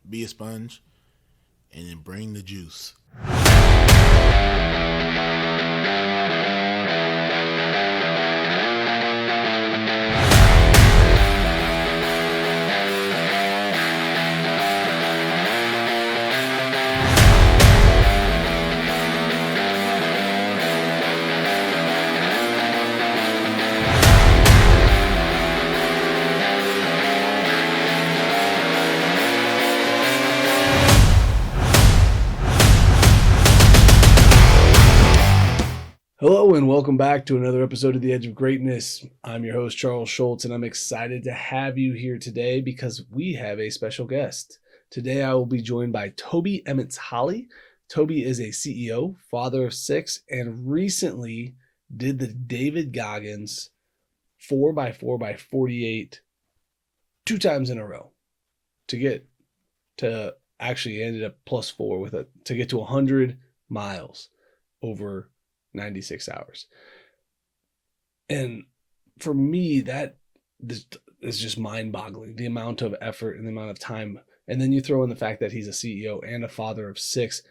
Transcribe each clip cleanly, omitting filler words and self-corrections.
be a sponge, and then bring the juice. Hello and welcome back to another episode of The Edge of Greatness. I'm your host, Charles Schultz, and I'm excited to have you here today because we have a special guest. Today I will be joined by Tobi Emonts-Holley. Tobi is a CEO, father of 6, and recently did the David Goggins 4x4x48 2 times in a row to actually ended up +4 with it to get to 100 miles over 96 hours. And for me, that is just mind-boggling, the amount of effort and the amount of time. And then you throw in the fact that he's a CEO and a father of 6.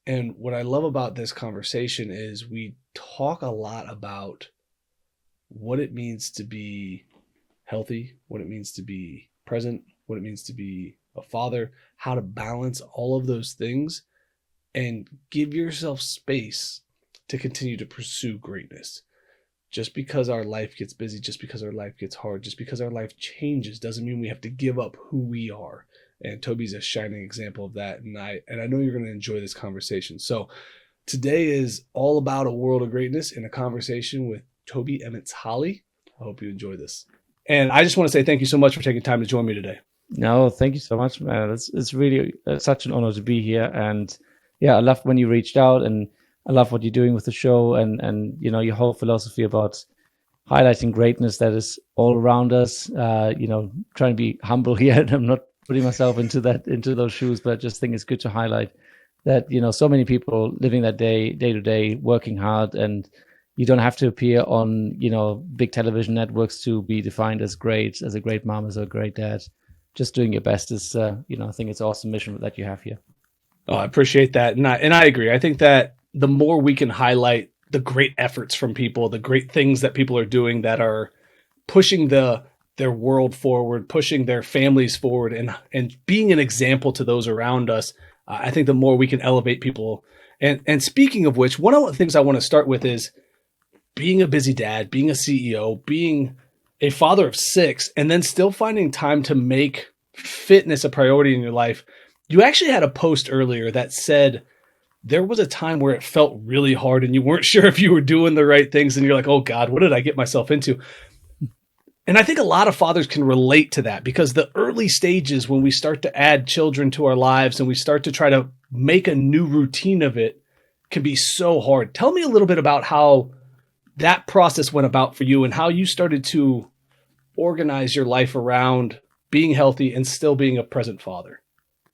And what I love about this conversation is we talk a lot about what it means to be healthy, what it means to be present, what it means to be a father, how to balance all of those things and give yourself space to continue to pursue greatness. Just because our life gets busy, just because our life gets hard, just because our life changes doesn't mean we have to give up who we are. And Tobi's a shining example of that. And I know you're going to enjoy this conversation. So today is all about a world of greatness in a conversation with Tobi Emonts-Holley. I hope you enjoy this. And I just want to say thank you so much for taking time to join me today. No, thank you so much, man. It's really such an honor to be here. And yeah, I love when you reached out, and I love what you're doing with the show and you know, your whole philosophy about highlighting greatness that is all around us. Trying to be humble here, and I'm not putting myself into those shoes, but I just think it's good to highlight that, you know, so many people living that day to day, working hard, and you don't have to appear on, you know, big television networks to be defined as great, as a great mom, as a great dad. Just doing your best is, I think it's an awesome mission that you have here. Oh, I appreciate that. And I agree. I think that the more we can highlight the great efforts from people, the great things that people are doing that are pushing their world forward, pushing their families forward, and being an example to those around us, I think the more we can elevate people. And speaking of which, one of the things I want to start with is being a busy dad, being a CEO, being a father of 6, and then still finding time to make fitness a priority in your life. You actually had a post earlier that said there was a time where it felt really hard and you weren't sure if you were doing the right things, and you're like, oh God, what did I get myself into? And I think a lot of fathers can relate to that, because the early stages when we start to add children to our lives and we start to try to make a new routine of it can be so hard. Tell me a little bit about how that process went about for you and how you started to organize your life around being healthy and still being a present father.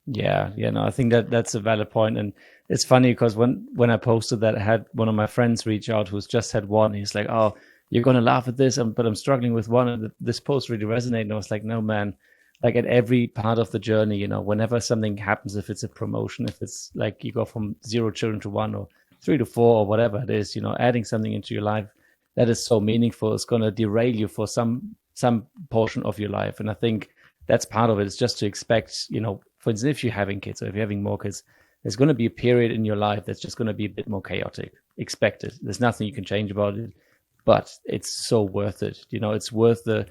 Yeah, no, I think that's a valid point. And it's funny because when I posted that, I had one of my friends reach out who's just had one. He's like, oh, you're going to laugh at this, but I'm struggling with one. And this post really resonated. And I was like, no, man, like at every part of the journey, you know, whenever something happens, if it's a promotion, if it's like you go from 0 children to 1 or 3 to 4 or whatever it is, you know, adding something into your life that is so meaningful is going to derail you for some portion of your life. And I think that's part of it. It's just to expect, you know, for instance, if you're having kids or if you're having more kids, there's going to be a period in your life that's just going to be a bit more chaotic. Expect it. There's nothing you can change about it, but it's so worth it. You know, it's worth the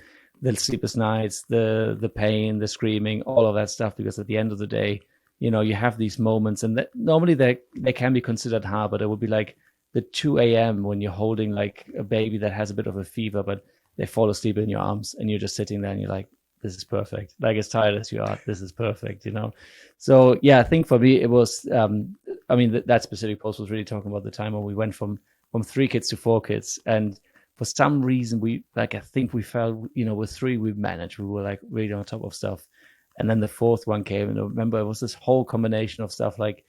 sleepless nights, the pain, the screaming, all of that stuff, because at the end of the day, you know, you have these moments, and that normally they can be considered hard, but it would be like the 2 a.m. when you're holding like a baby that has a bit of a fever, but they fall asleep in your arms and you're just sitting there and you're like, this is perfect. Like, as tired as you are, this is perfect, you know? So yeah, I think for me, it was, that specific post was really talking about the time when we went from 3 kids to 4 kids. And for some reason, I think we felt, you know, with 3, we managed, we were like really on top of stuff. And then the 4th one came, and I remember it was this whole combination of stuff. Like,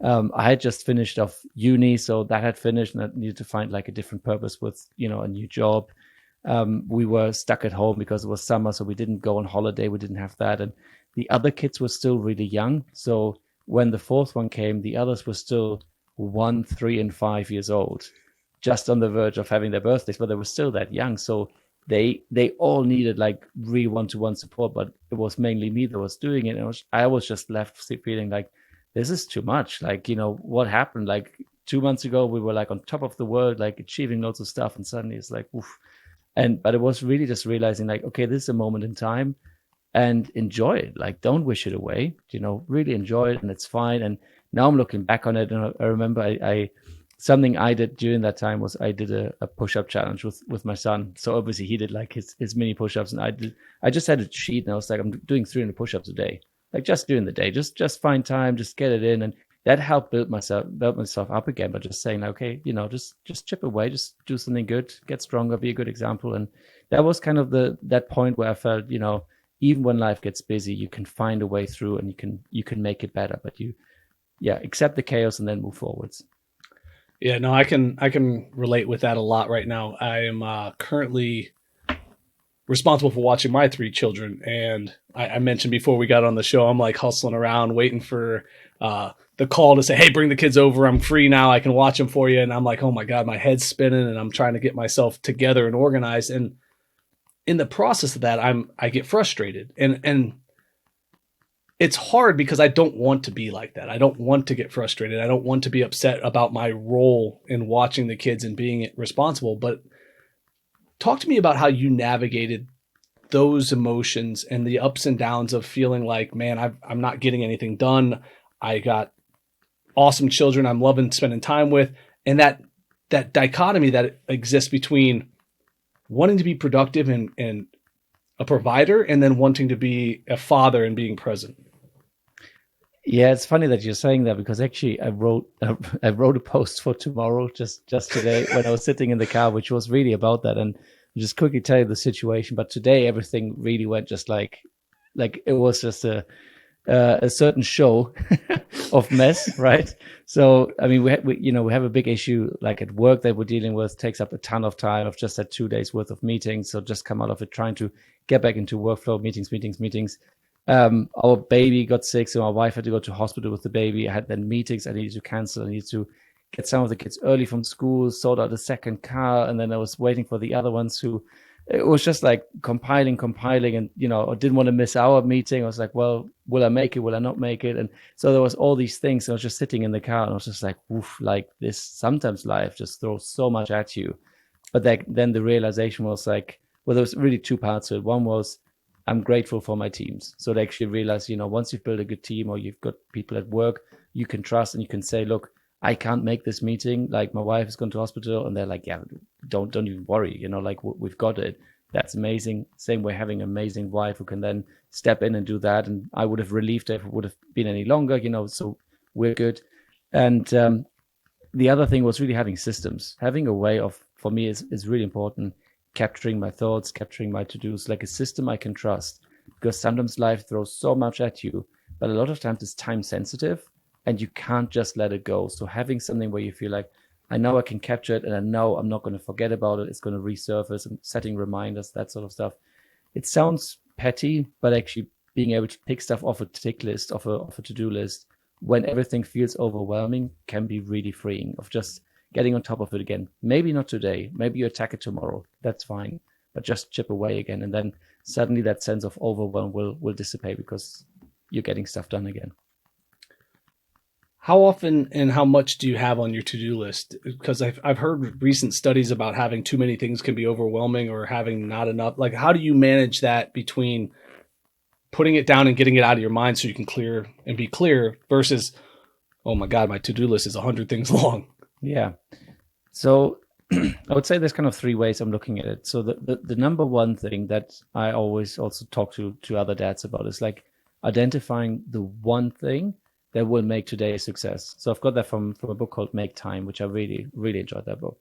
I had just finished off uni, so that had finished, and I needed to find like a different purpose with, you know, a new job. We were stuck at home because it was summer, so we didn't go on holiday. We didn't have that. And the other kids were still really young. So when the fourth one came, the others were still 1, 3, and 5 years old, just on the verge of having their birthdays, but they were still that young. So they all needed like really one-to-one support, but it was mainly me that was doing it. And I was just left feeling like, this is too much. Like, what happened? Like 2 months ago, we were like on top of the world, like achieving loads of stuff. And suddenly it's like, oof. But it was really just realizing like, okay, this is a moment in time and enjoy it. Like, don't wish it away, really enjoy it and it's fine. And now I'm looking back on it. And I remember I something I did during that time was I did a push-up challenge with my son. So obviously he did like his mini push-ups, and I just had a sheet, and I was like, I'm doing 300 push-ups a day, like just during the day, just find time, just get it in. And that helped build myself up again by just saying, okay, just chip away, just do something good, get stronger, be a good example. And that was kind of that point where I felt, even when life gets busy, you can find a way through, and you can make it better, but accept the chaos and then move forwards. Yeah, no, I can relate with that a lot right now. I am currently responsible for watching my 3 children, and I mentioned before we got on the show, I'm like hustling around waiting for the call to say, hey, bring the kids over, I'm free now, I can watch them for you. And I'm like, oh my God, my head's spinning, and I'm trying to get myself together and organized. And in the process of that, I get frustrated, and it's hard because I don't want to be like that. I don't want to get frustrated. I don't want to be upset about my role in watching the kids and being responsible. But talk to me about how you navigated those emotions and the ups and downs of feeling like, man, I'm not getting anything done. I got awesome children I'm loving spending time with. And that dichotomy that exists between wanting to be productive and a provider, and then wanting to be a father and being present. Yeah, it's funny that you're saying that, because actually I wrote a post for tomorrow just today when I was sitting in the car, which was really about that. And I'll just quickly tell you the situation. But today everything really went just like it was just a certain show of mess, right? So I mean, we have a big issue like at work that we're dealing with, takes up a ton of time. I've just had 2 days worth of meetings, so just come out of it trying to get back into workflow, meetings. Our baby got sick, so my wife had to go to hospital with the baby. I had then meetings I needed to cancel. I needed to get some of the kids early from school, sort out a second car, and then I was waiting for the other ones who, it was just like compiling, and I didn't want to miss our meeting. I was like, well, will I make it? Will I not make it? And so there was all these things. I was just sitting in the car, and I was just like, oof, like this. Sometimes life just throws so much at you. But then the realization was like, well, there was really 2 parts to it. One was, I'm grateful for my teams. So they actually realize, once you've built a good team, or you've got people at work you can trust, and you can say, look, I can't make this meeting. Like, my wife has gone to hospital, and they're like, yeah, don't even worry. Like, we've got it. That's amazing. Same way, having an amazing wife who can then step in and do that. And I would have relieved her if it would have been any longer, so we're good. And the other thing was really having systems, having a way of, for me, is really important. Capturing my thoughts, capturing my to-dos, like a system I can trust, because sometimes life throws so much at you, but a lot of times it's time sensitive and you can't just let it go. So having something where you feel like, I know I can capture it, and I know I'm not going to forget about it. It's going to resurface, and setting reminders, that sort of stuff. It sounds petty, but actually being able to pick stuff off a tick list, off a to-do list, when everything feels overwhelming, can be really freeing, of just getting on top of it again. Maybe not today. Maybe you attack it tomorrow. That's fine. But just chip away again. And then suddenly that sense of overwhelm will dissipate, because you're getting stuff done again. How often and how much do you have on your to-do list? Because I've heard recent studies about having too many things can be overwhelming, or having not enough. Like, how do you manage that between putting it down and getting it out of your mind so you can clear and be clear, versus, oh my God, my to-do list is 100 things long? Yeah. So I would say there's kind of 3 ways I'm looking at it. So the number one thing that I always also talk to other dads about is like identifying the one thing that will make today a success. So I've got that from a book called Make Time, which I really, really enjoyed that book.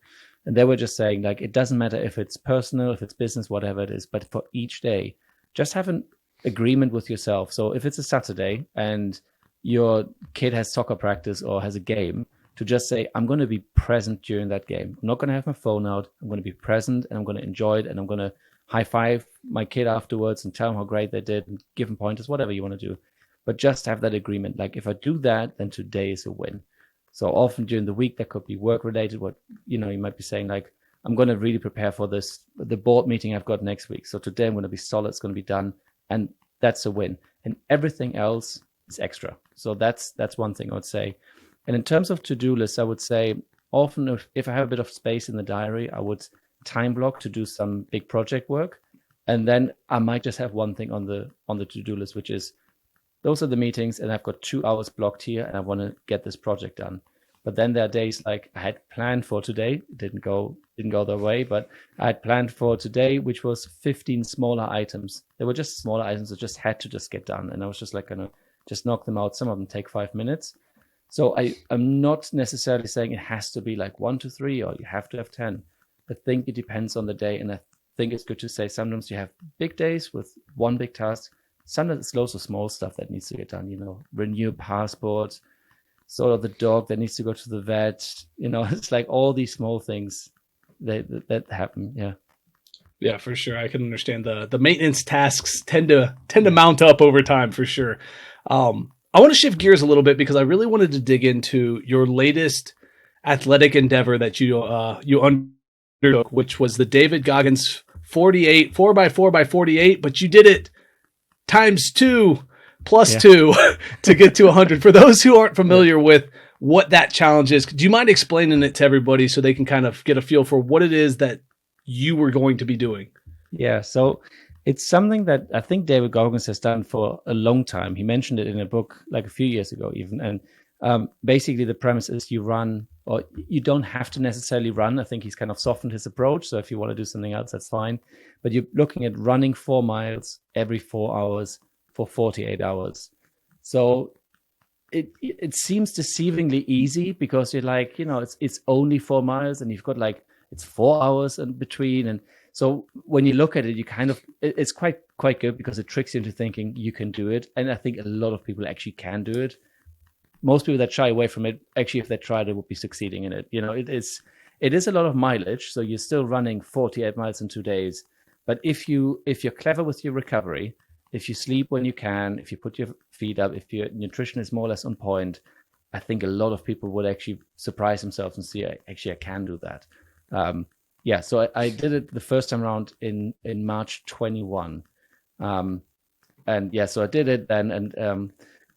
And they were just saying, like, it doesn't matter if it's personal, if it's business, whatever it is, but for each day, just have an agreement with yourself. So if it's a Saturday and your kid has soccer practice or has a game, to just say, I'm going to be present during that game. I'm not going to have my phone out. I'm going to be present, and I'm going to enjoy it, and I'm going to high five my kid afterwards and tell them how great they did and give them pointers, whatever you want to do. But just have that agreement. Like if I do that, then today is a win. So often during the week, that could be work related. What, you might be saying like, I'm going to really prepare for the board meeting I've got next week. So today I'm going to be solid. It's going to be done. And that's a win. And everything else is extra. So that's one thing I would say. And in terms of to-do lists, I would say often if I have a bit of space in the diary, I would time block to do some big project work. And then I might just have one thing on the to-do list, which is those are the meetings and I've got 2 hours blocked here and I want to get this project done. But then there are days like I had planned for today, didn't go their way, but I had planned for today, which was 15 smaller items. They were just smaller items that just had to just get done. And I was just like, going to just knock them out. Some of them take 5 minutes. So I'm not necessarily saying it has to be like 1 to 3 or you have to have 10. I think it depends on the day. And I think it's good to say sometimes you have big days with one big task. Sometimes it's loads of small stuff that needs to get done, renew passports, sort of the dog that needs to go to the vet, it's like all these small things that happen. Yeah, for sure. I can understand the maintenance tasks tend to mount up over time for sure. I want to shift gears a little bit because I really wanted to dig into your latest athletic endeavor that you undertook, which was the David Goggins 48 4x4x48, but you did it times 2 plus 2 to get to 100. For those who aren't familiar with what that challenge is, do you mind explaining it to everybody so they can kind of get a feel for what it is that you were going to be doing? Yeah, so it's something that I think David Goggins has done for a long time. He mentioned it in a book like a few years ago even. And basically the premise is you run, or you don't have to necessarily run. I think he's kind of softened his approach. So if you want to do something else, that's fine. But you're looking at running 4 miles every 4 hours for 48 hours. So it seems deceivingly easy because you're like, it's only 4 miles and you've got like, it's 4 hours in between. And so when you look at it, you kind of, it's quite good because it tricks you into thinking you can do it. And I think a lot of people actually can do it. Most people that shy away from it, actually, if they tried it, would be succeeding in it. It is a lot of mileage. So you're still running 48 miles in 2 days. But if you're clever with your recovery, if you sleep when you can, if you put your feet up, if your nutrition is more or less on point, I think a lot of people would actually surprise themselves and see, actually, I can do that. So I did it the first time around in March 21. So I did it then. And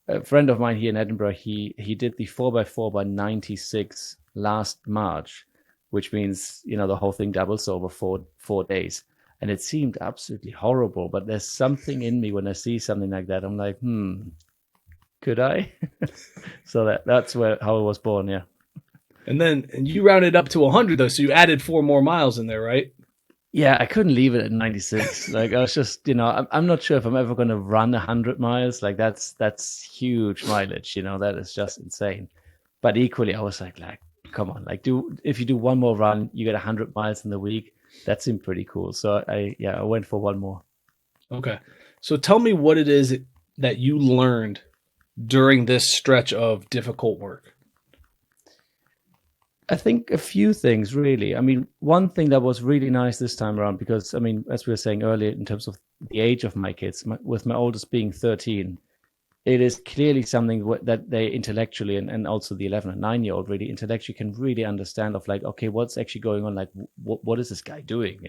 a friend of mine here in Edinburgh, he did the 4x4 by 96 last March, which means, the whole thing doubles over 4 days. And it seemed absolutely horrible, but there's something in me when I see something like that. I'm like, could I? So that's how I was born, yeah. And you rounded up to 100 though, so you added 4 more miles in there, right? Yeah, I couldn't leave it at 96. Like I was just, I'm not sure if I'm ever going to run 100 miles. Like that's huge mileage, that is just insane. But equally, I was like, come on, if you do one more run, you get 100 miles in the week. That seemed pretty cool. So I went for one more. Okay. So tell me what it is that you learned during this stretch of difficult work. I think a few things, really. I mean, one thing that was really nice this time around, because, I mean, as we were saying earlier, in terms of the age of my kids, with my oldest being 13, it is clearly something that they intellectually, and also the 11 and 9-year-old really intellectually can really understand of like, okay, what's actually going on? Like, what is this guy doing?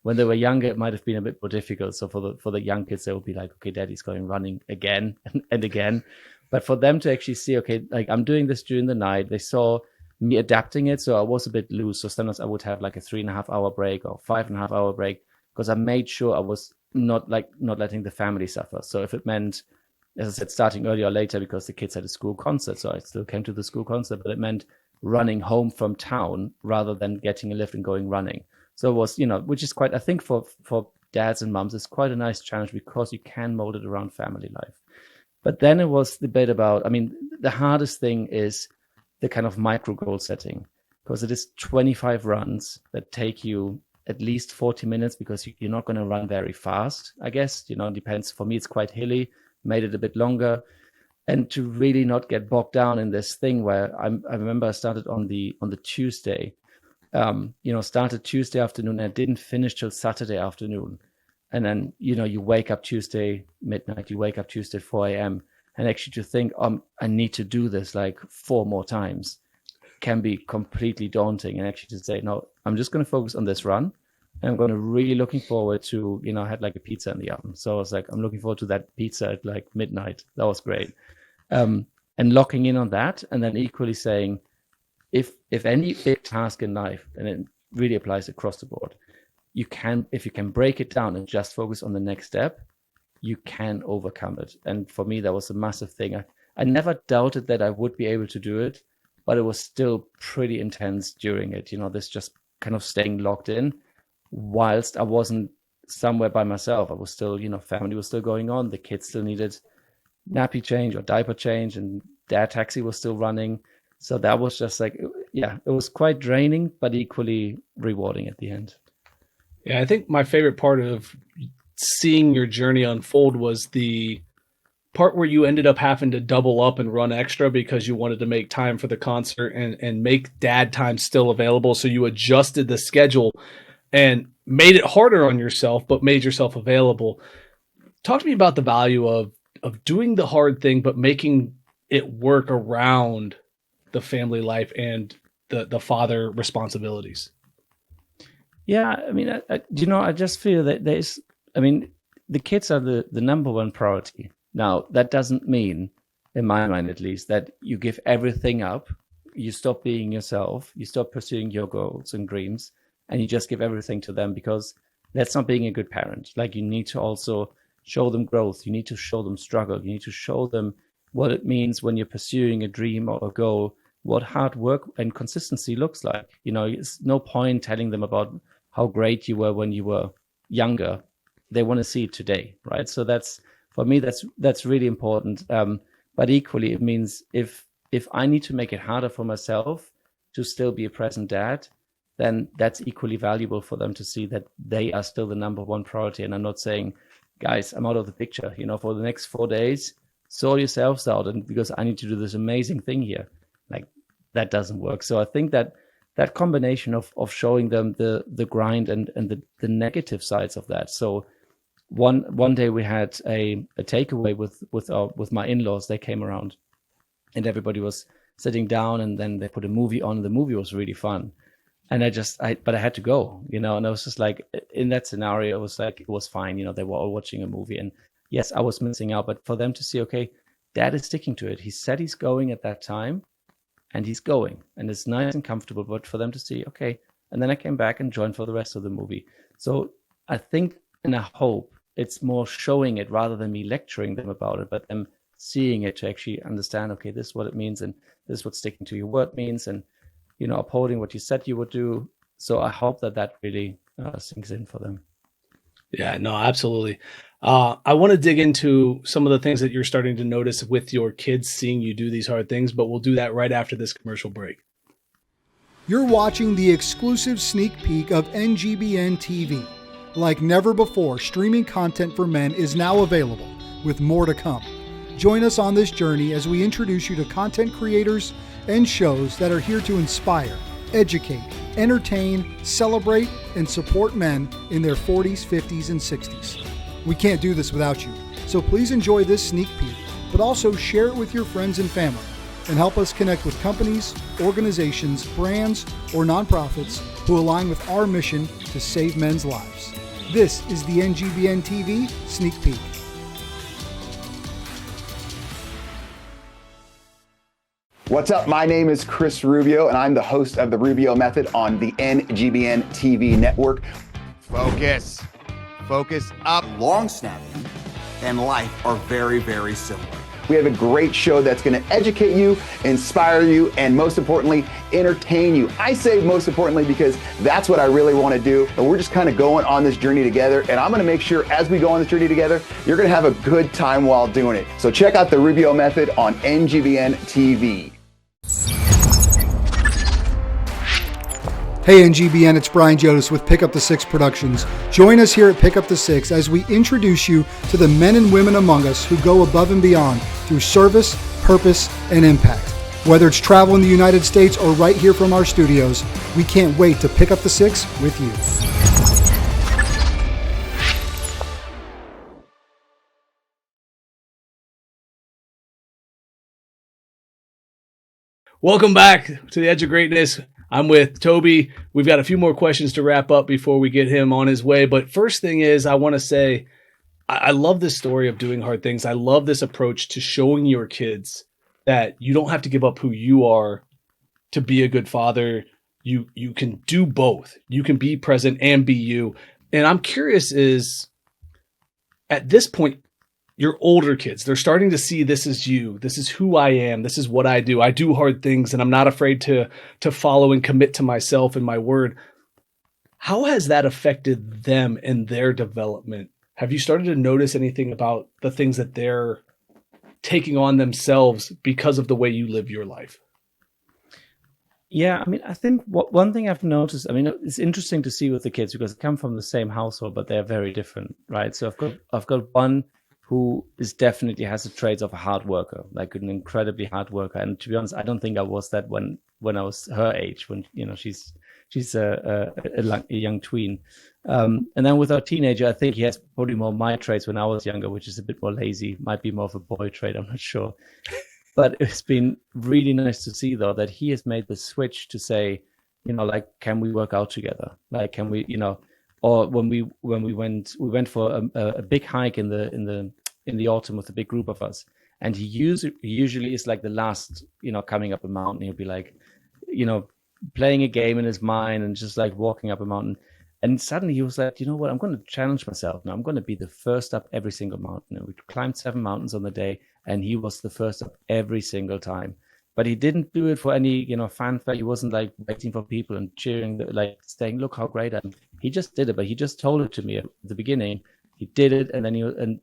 When they were younger, it might have been a bit more difficult. So for the young kids, they would be like, okay, daddy's going running again and again. But for them to actually see, okay, like I'm doing this during the night, they saw me adapting it. So I was a bit loose. So sometimes I would have like a 3.5-hour break or 5.5-hour break because I made sure I was not letting the family suffer. So if it meant, as I said, starting earlier or later because the kids had a school concert, so I still came to the school concert, but it meant running home from town rather than getting a lift and going running. So it was, which is quite, I think for dads and mums, it's quite a nice challenge because you can mold it around family life. But then it was the bit about, I mean, the hardest thing is the kind of micro goal setting, because it is 25 runs that take you at least 40 minutes because you're not going to run very fast, I guess. It depends. For me, it's quite hilly, made it a bit longer. And to really not get bogged down in this thing where I remember I started on the Tuesday Started Tuesday afternoon and didn't finish till Saturday afternoon. And then, you wake up Tuesday midnight, you wake up Tuesday 4 a.m. And actually to think, I need to do this like 4 more times can be completely daunting. And actually to say, no, I'm just going to focus on this run. And I'm going to really looking forward to, I had like a pizza in the oven. So I was like, I'm looking forward to that pizza at like midnight. That was great. And locking in on that. And then equally saying, if any big task in life, and it really applies across the board, if you can break it down and just focus on the next step, you can overcome it. And for me, that was a massive thing. I never doubted that I would be able to do it, but it was still pretty intense during it. This just kind of staying locked in whilst I wasn't somewhere by myself. I was still, family was still going on. The kids still needed nappy change or diaper change, and dad taxi was still running. So that was just like, it was quite draining, but equally rewarding at the end. Yeah, I think my favorite part of seeing your journey unfold was the part where you ended up having to double up and run extra because you wanted to make time for the concert and make dad time still available. So you adjusted the schedule and made it harder on yourself, but made yourself available. Talk to me about the value of doing the hard thing, but making it work around the family life and the father responsibilities. Yeah, I mean, I just feel that the kids are the number one priority. Now, that doesn't mean, in my mind at least, that you give everything up, you stop being yourself, you stop pursuing your goals and dreams, and you just give everything to them, because that's not being a good parent. Like, you need to also show them growth, you need to show them struggle, you need to show them what it means when you're pursuing a dream or a goal, what hard work and consistency looks like. It's no point telling them about how great you were when you were younger. They want to see it today, right? So that's, for me, that's really important. But equally, it means if I need to make it harder for myself to still be a present dad, then that's equally valuable for them to see that they are still the number one priority. And I'm not saying, guys, I'm out of the picture, for the next 4 days, sort yourselves out, and because I need to do this amazing thing here. Like, that doesn't work. So I think that combination of showing them the grind and the negative sides of that. So one day we had a takeaway with my in-laws. They came around and everybody was sitting down, and then they put a movie on. The movie was really fun. And but I had to go, and I was just like, in that scenario, it was like, it was fine. They were all watching a movie, and yes, I was missing out, but for them to see, okay, dad is sticking to it. He said he's going at that time, and he's going, and it's nice and comfortable, but for them to see, okay. And then I came back and joined for the rest of the movie. So I think, and I hope, it's more showing it rather than me lecturing them about it, but them seeing it to actually understand, okay, this is what it means, and this is what sticking to your word means, and, upholding what you said you would do. So I hope that really sinks in for them. Yeah, no, absolutely. I want to dig into some of the things that you're starting to notice with your kids seeing you do these hard things, but we'll do that right after this commercial break. You're watching the exclusive sneak peek of NGBN TV. Like never before, streaming content for men is now available, with more to come. Join us on this journey as we introduce you to content creators and shows that are here to inspire, educate, entertain, celebrate, and support men in their 40s, 50s, and 60s. We can't do this without you, so please enjoy this sneak peek, but also share it with your friends and family, and help us connect with companies, organizations, brands, or nonprofits who align with our mission to save men's lives. This is the NGBN TV Sneak Peek. What's up? My name is Chris Rubio, and I'm the host of The Rubio Method on the NGBN TV network. Focus up. Long snapping and life are very, very similar. We have a great show that's going to educate you, inspire you, and most importantly, entertain you. I say most importantly because that's what I really want to do. But we're just kind of going on this journey together, and I'm going to make sure as we go on this journey together, you're going to have a good time while doing it. So check out The Rubio Method on NGBN TV. Hey NGBN, it's Brian Jodas with Pick Up the Six Productions. Join us here at Pick Up the Six as we introduce you to the men and women among us who go above and beyond through service, purpose, and impact. Whether it's travel in the United States or right here from our studios, we can't wait to pick up the 6 with you. Welcome back to the Edge of Greatness. I'm with Tobi. We've got a few more questions to wrap up before we get him on his way. But first thing is, I want to say, I love this story of doing hard things. I love this approach to showing your kids that you don't have to give up who you are to be a good father. You can do both. You can be present and be you. And I'm curious is, at this point, your older kids, they're starting to see this is you. This is who I am. This is what I do. I do hard things, and I'm not afraid to follow and commit to myself and my word. How has that affected them and their development? Have you started to notice anything about the things that they're taking on themselves because of the way you live your life? Yeah, I mean, I think one thing I've noticed, I mean, it's interesting to see with the kids because they come from the same household, but they're very different, right? So I've got one who is definitely has the traits of a hard worker, like an incredibly hard worker. And to be honest, I don't think I was that when I was her age, when, you know, she's a young tween. And then with our teenager, I think he has probably more my traits when I was younger, which is a bit more lazy, might be more of a boy trait, I'm not sure. But it's been really nice to see, though, that he has made the switch to say, you know, like, can we work out together? Like, can we, you know, or when we went for a big hike in the autumn with a big group of us, and he usually is like the last, you know, coming up a mountain. He'll be like, you know, playing a game in his mind and just like walking up a mountain. And suddenly he was like, you know what, I'm going to challenge myself now. I'm going to be the first up every single mountain. And we climbed 7 mountains on the day, and he was the first up every single time. But he didn't do it for any, you know, fanfare. He wasn't like waiting for people and cheering, like saying, look how great I am. He just did it, but he just told it to me at the beginning. He did it, and then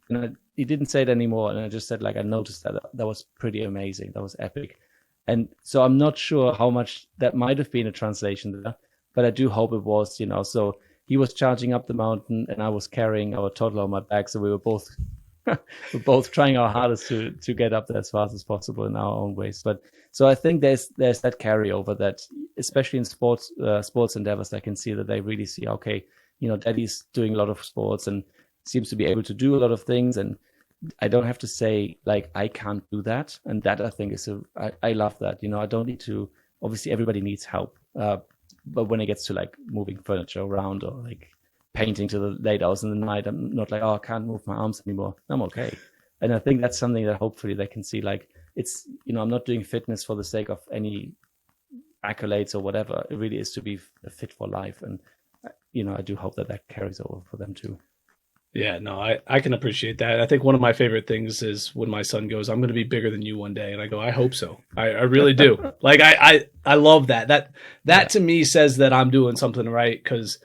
he didn't say it anymore. And I just said, like, I noticed that was pretty amazing. That was epic. And so I'm not sure how much that might have been a translation there, but I do hope it was, you know. So he was charging up the mountain, and I was carrying our toddler on my back. So we were both trying our hardest to get up there as fast as possible in our own ways. But so I think there's that carryover that, especially in sports endeavors, I can see that they really see, okay, you know, daddy's doing a lot of sports and seems to be able to do a lot of things, and I don't have to say like I can't do that. And that, I think, is I love that. You know, I don't need to. Obviously, everybody needs help, but when it gets to like moving furniture around or like painting to the late hours in the night, I'm not like, oh, I can't move my arms anymore. I'm okay. And I think that's something that hopefully they can see. Like, it's, you know, I'm not doing fitness for the sake of any accolades or whatever. It really is to be fit for life, and you know, I do hope that carries over for them too. Yeah, no, I can appreciate that. I think one of my favorite things is when my son goes, I'm going to be bigger than you one day. And I go, I hope so. I really do. Like, I love that. That to me says that I'm doing something right, because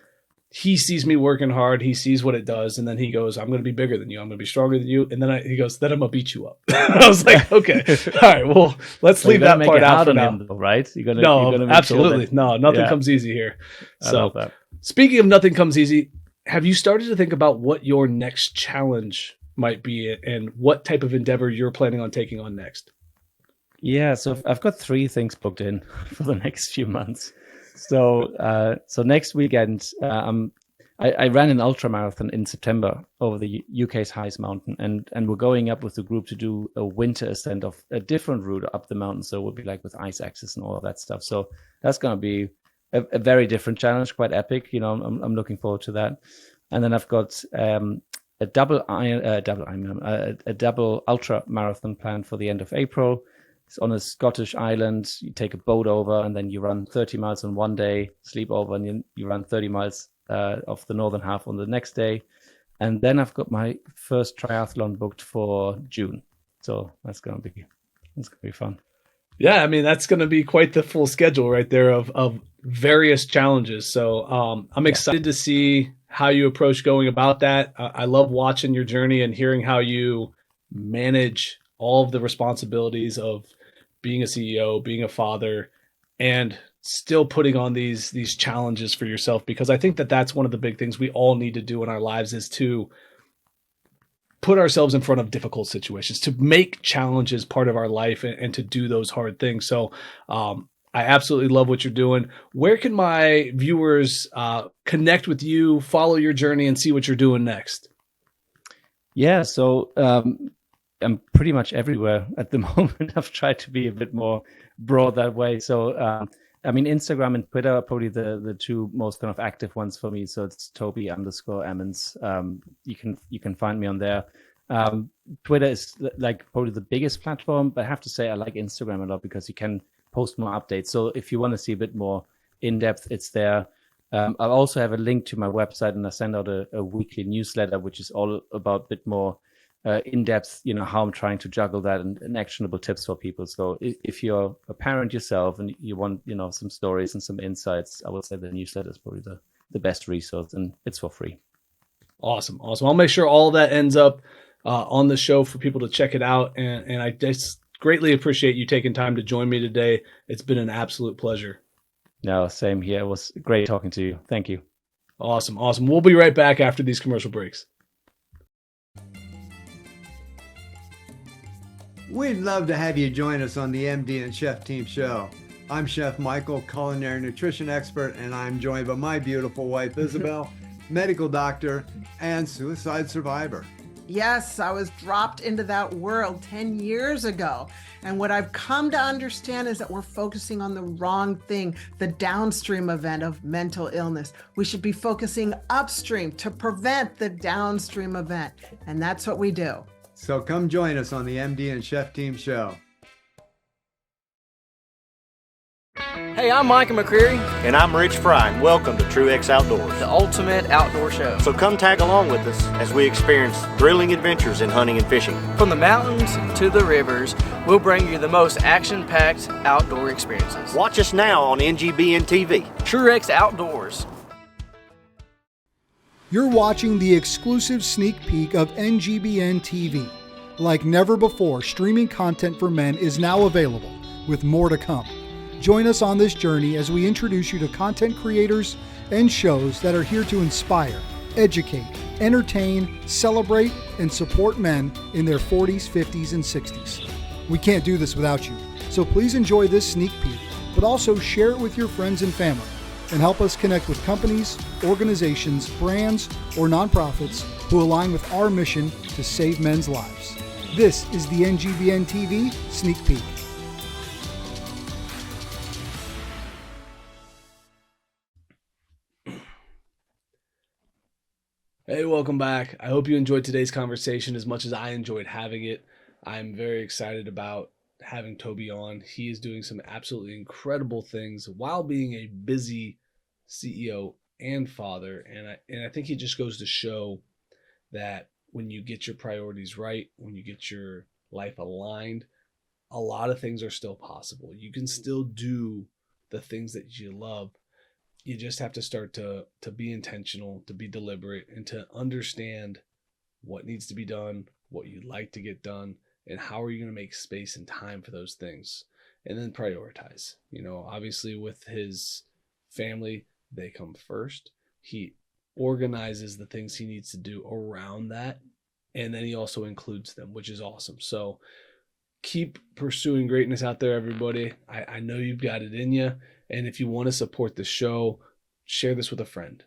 he sees me working hard. He sees what it does. And then he goes, I'm going to be bigger than you. I'm going to be stronger than you. And then he goes, then I'm going to beat you up. I was like, okay, all right, well, let's leave that part out for now. Him, though, right? You're gonna absolutely. Sure that, nothing comes easy here. So speaking of nothing comes easy, have you started to think about what your next challenge might be and what type of endeavor you're planning on taking on next? Yeah, so I've got 3 things booked in for the next few months. So next weekend, I ran an ultra marathon in September over the UK's highest mountain, and we're going up with the group to do a winter ascent of a different route up the mountain. So it would be like with ice axes and all of that stuff. So that's going to be a very different challenge, quite epic. You know, I'm looking forward to that. And then I've got a double ultra marathon planned for the end of April. It's on a Scottish island. You take a boat over, and then you run 30 miles on one day, sleep over, and you run 30 miles of the northern half on the next day. And then I've got my first triathlon booked for June. So that's gonna be fun. Yeah, I mean, that's going to be quite the full schedule right there of various challenges. So I'm excited to see how you approach going about that. I love watching your journey and hearing how you manage all of the responsibilities of being a CEO, being a father, and still putting on these challenges for yourself, because I think that that's one of the big things we all need to do in our lives, is to put ourselves in front of difficult situations, to make challenges part of our life, and to do those hard things. So I absolutely love what you're doing. Where can my viewers connect with you, follow your journey, and see what you're doing next? Yeah, so I'm pretty much everywhere at the moment. I've tried to be a bit more broad that way. So, I mean, Instagram and Twitter are probably the two most kind of active ones for me. So it's Tobi_Emonts. You can find me on there. Twitter is like probably the biggest platform, but I have to say I like Instagram a lot because you can post more updates. So if you want to see a bit more in depth, it's there. I also have a link to my website, and I send out a weekly newsletter, which is all about a bit more in-depth, how I'm trying to juggle that, and actionable tips for people. So if you're a parent yourself and you want, some stories and some insights, I would say the newsletter is probably the best resource, and it's for free. Awesome. I'll make sure all that ends up on the show for people to check it out. And I just greatly appreciate you taking time to join me today. It's been an absolute pleasure. No, same here. It was great talking to you. Thank you. Awesome. We'll be right back after these commercial breaks. We'd love to have you join us on the MD and Chef Team Show. I'm Chef Michael, culinary nutrition expert, and I'm joined by my beautiful wife, Isabel, medical doctor and suicide survivor. Yes, I was dropped into that world 10 years ago. And what I've come to understand is that we're focusing on the wrong thing, the downstream event of mental illness. We should be focusing upstream to prevent the downstream event. And that's what we do. So come join us on the MD and Chef Team Show. Hey, I'm Micah McCreary. And I'm Rich Fry, and welcome to Truex Outdoors, the ultimate outdoor show. So come tag along with us as we experience thrilling adventures in hunting and fishing. From the mountains to the rivers, we'll bring you the most action-packed outdoor experiences. Watch us now on NGBN TV. Truex Outdoors. You're watching the exclusive sneak peek of NGBN TV. Like never before, streaming content for men is now available, with more to come. Join us on this journey as we introduce you to content creators and shows that are here to inspire, educate, entertain, celebrate, and support men in their 40s, 50s, and 60s. We can't do this without you, so please enjoy this sneak peek, but also share it with your friends and family, and help us connect with companies, organizations, brands, or nonprofits who align with our mission to save men's lives. This is the NGBN TV Sneak Peek. Hey, welcome back. I hope you enjoyed today's conversation as much as I enjoyed having it. I'm very excited about having Tobi on. He is doing some absolutely incredible things while being a busy CEO and father. And I think it just goes to show that when you get your priorities right, when you get your life aligned, a lot of things are still possible. You can still do the things that you love. You just have to start to be intentional, to be deliberate, and to understand what needs to be done, what you'd like to get done, and how are you going to make space and time for those things, and then prioritize. Obviously with his family, they come first. He organizes the things he needs to do around that, and then he also includes them, which is awesome. So keep pursuing greatness out there, everybody. I know you've got it in you. And if you want to support the show, share this with a friend.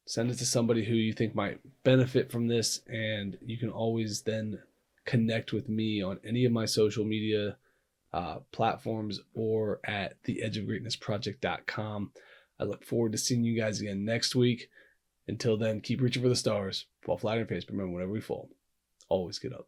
Send it to somebody who you think might benefit from this. And you can always then connect with me on any of my social media platforms or at theedgeofgreatnessproject.com. I look forward to seeing you guys again next week. Until then, keep reaching for the stars. Fall flat on your face. Remember, whenever we fall, always get up.